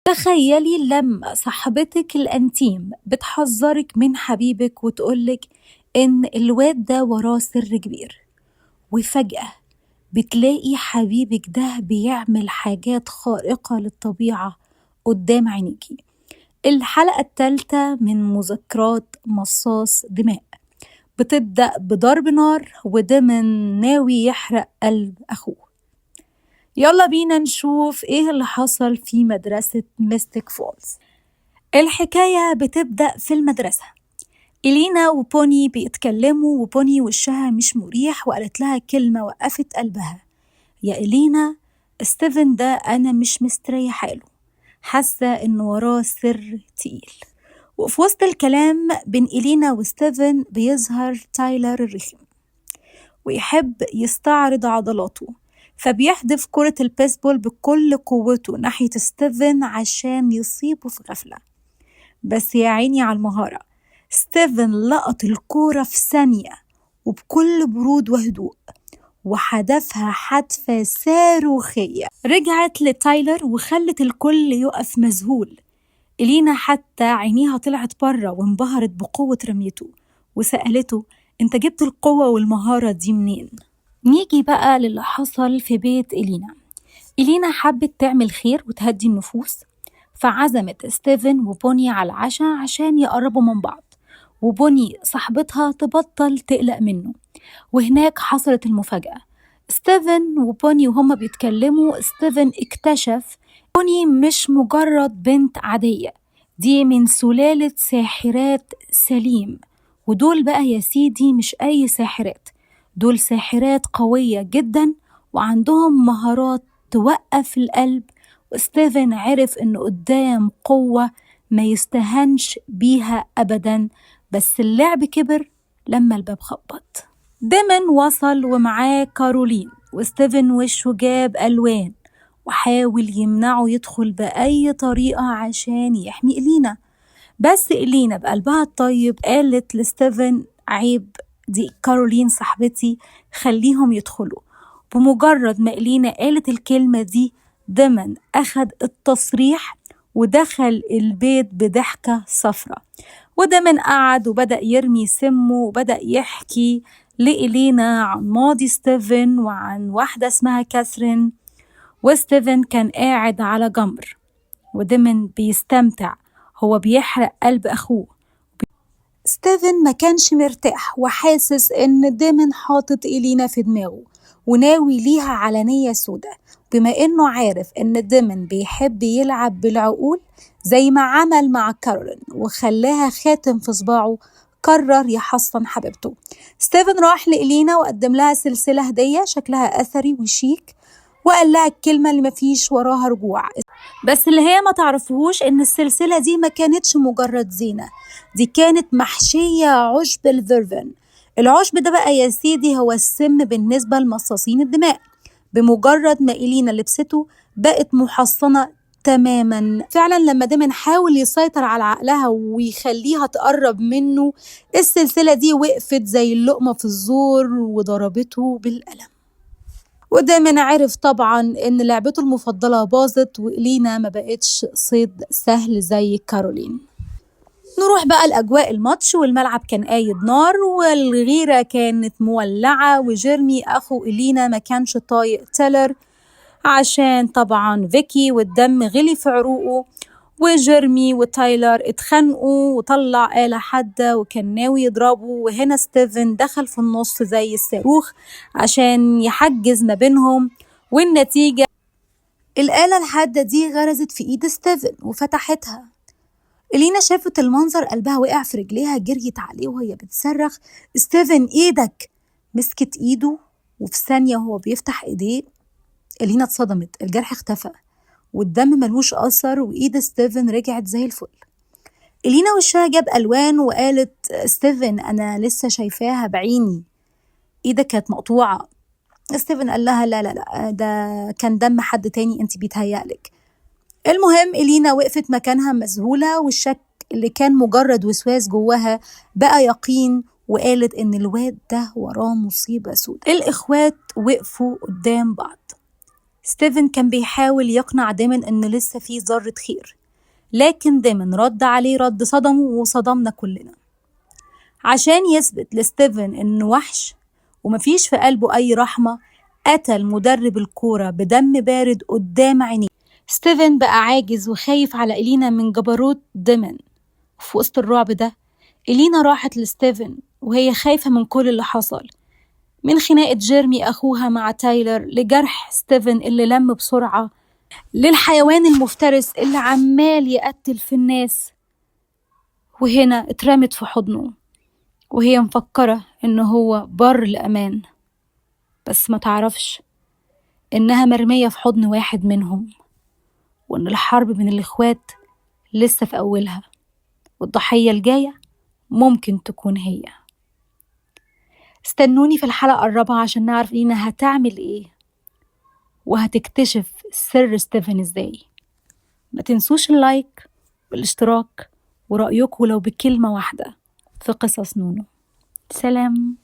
تخيلي لما صاحبتك الأنتيم بتحذرك من حبيبك وتقولك إن الواد ده وراه سر كبير، وفجأة بتلاقي حبيبك ده بيعمل حاجات خارقة للطبيعة قدام عينيكي. الحلقة الثالثة من مذكرات مصاص دماء بتبدأ بضرب نار ودمن ناوي يحرق قلب أخوه. يلا بينا نشوف ايه اللي حصل في مدرسة ميستيك فولز. الحكاية بتبدأ في المدرسة. إلينا وبوني بيتكلموا وبوني وشها مش مريح وقالت لها كلمة وقفت قلبها. يا إلينا، ستيفن ده أنا مش مستريحة له، حاسة إن وراه سر تقيل. وفي وسط الكلام بين إلينا وستيفن بيظهر تايلر الرخم ويحب يستعرض عضلاته، فبيحدف كرة البيسبول بكل قوته ناحية ستيفن عشان يصيبه في غفلة. بس يا عيني على المهارة، ستيفن لقط الكورة في ثانية وبكل برود وهدوء وحدفها حدفة صاروخية رجعت لتايلر وخلت الكل يقف مذهول. إلينا حتى عينيها طلعت بره وانبهرت بقوة رميته وسألته انت جبت القوة والمهارة دي منين؟ نيجي بقى للي حصل في بيت إلينا. إلينا حبت تعمل خير وتهدي النفوس، فعزمت ستيفن وبوني على العشاء عشان يقربوا من بعض وبوني صاحبتها تبطل تقلق منه. وهناك حصلت المفاجأة. ستيفن وبوني وهما بيتكلموا ستيفن اكتشف بوني مش مجرد بنت عادية، دي من سلالة ساحرات سليم. ودول بقى يا سيدي مش أي ساحرات، دول ساحرات قوية جدا وعندهم مهارات توقف القلب. وستيفن عرف إنه قدام قوة ما يستهنش بيها أبدا. بس اللعب كبر لما الباب خبط. ديمن وصل ومعاه كارولين وستيفن وشه جاب ألوان وحاول يمنعه يدخل بأي طريقة عشان يحمي إلينا. بس إلينا بقلبها الطيب قالت لستيفن عيب، دي كارولين صاحبتي، خليهم يدخلوا. بمجرد ما إلينا قالت الكلمة دي ديمن أخد التصريح ودخل البيت بضحكة صفرة. وديمن قعد وبدأ يرمي سمه وبدأ يحكي لإلينا عن ماضي ستيفن وعن واحدة اسمها كاثرين. وستيفن كان قاعد على جمر وديمن بيستمتع، هو بيحرق قلب أخوه. ستيفن ما كانش مرتاح وحاسس إن ديمن حاطط إلينا في دماغه وناوي ليها على نية سودة، بما إنه عارف إن ديمن بيحب يلعب بالعقول زي ما عمل مع كارولين وخلاها خاتم في صباعه. قرر يحصن حبيبته. ستيفن راح لإلينا وقدم لها سلسلة هدية شكلها أثري وشيك وقال لها الكلمة اللي مفيش وراها رجوع. بس اللي هي ما تعرفوش إن السلسلة دي ما كانتش مجرد زينة، دي كانت محشية عشب الفيرفن. العشب ده بقى يا سيدي هو السم بالنسبة لمصاصين الدماء. بمجرد ما إلينا لبسته بقت محصنة تماما. فعلا لما دايما حاول يسيطر على عقلها ويخليها تقرب منه، السلسلة دي وقفت زي اللقمة في الزور وضربته بالقلم. ودايما عرف طبعا ان لعبته المفضلة باظت وإلينا ما بقتش صيد سهل زي كارولين. نروح بقى لأجواء الماتش، والملعب كان قايد نار والغيرة كانت مولعة، وجيرمي أخو إلينا ما كانش طايق تيلر عشان طبعا فيكي والدم غلي في عروقه. وجيرمي وتايلر اتخانقوا وطلع آلة حادة وكان ناوي يضربه، وهنا ستيفن دخل في النص زي الصاروخ عشان يحجز ما بينهم. والنتيجة الآلة الحادة دي غرزت في إيد ستيفن وفتحتها. إلينا شافت المنظر قلبها وقع في رجليها، جريت عليه وهي بتصرخ ستيفن إيدك. مسكت إيده وفي ثانية وهو بيفتح إيديه إلينا اتصدمت، الجرح اختفى والدم ملوش أثر وإيد ستيفن رجعت زي الفل. إلينا وشها جاب ألوان وقالت ستيفن أنا لسه شايفاها بعيني، إيدك كانت مقطوعة. ستيفن قال لها لا لا لا، ده كان دم حد تاني، انت بيتهيألك. المهم إلينا وقفت مكانها مذهولة والشك اللي كان مجرد وسواس جواها بقى يقين، وقالت إن الواد ده وراه مصيبة سودة. الإخوات وقفوا قدام بعض. ستيفن كان بيحاول يقنع ديمن إنه لسه فيه ذرة خير، لكن ديمن رد عليه رد صدمه وصدمنا كلنا. عشان يثبت لستيفن إنه وحش ومفيش في قلبه أي رحمة، قتل مدرب الكورة بدم بارد قدام عينيه. ستيفن بقى عاجز وخايف على إلينا من جبروت ديمن. في وسط الرعب ده إلينا راحت لستيفن وهي خايفة من كل اللي حصل، من خناقة جيرمي أخوها مع تايلر، لجرح ستيفن اللي لم بسرعة، للحيوان المفترس اللي عمال يقتل في الناس. وهنا اترمت في حضنه وهي مفكرة إنه هو بر الأمان، بس ما تعرفش إنها مرمية في حضن واحد منهم، وإن الحرب بين الإخوات لسه في أولها، والضحية الجاية ممكن تكون هي. استنوني في الحلقة الرابعة عشان نعرف لينا هتعمل إيه وهتكتشف سر ستيفن إزاي. ما تنسوش اللايك والاشتراك ورأيكم لو بكلمة واحدة في قصص نونو. سلام.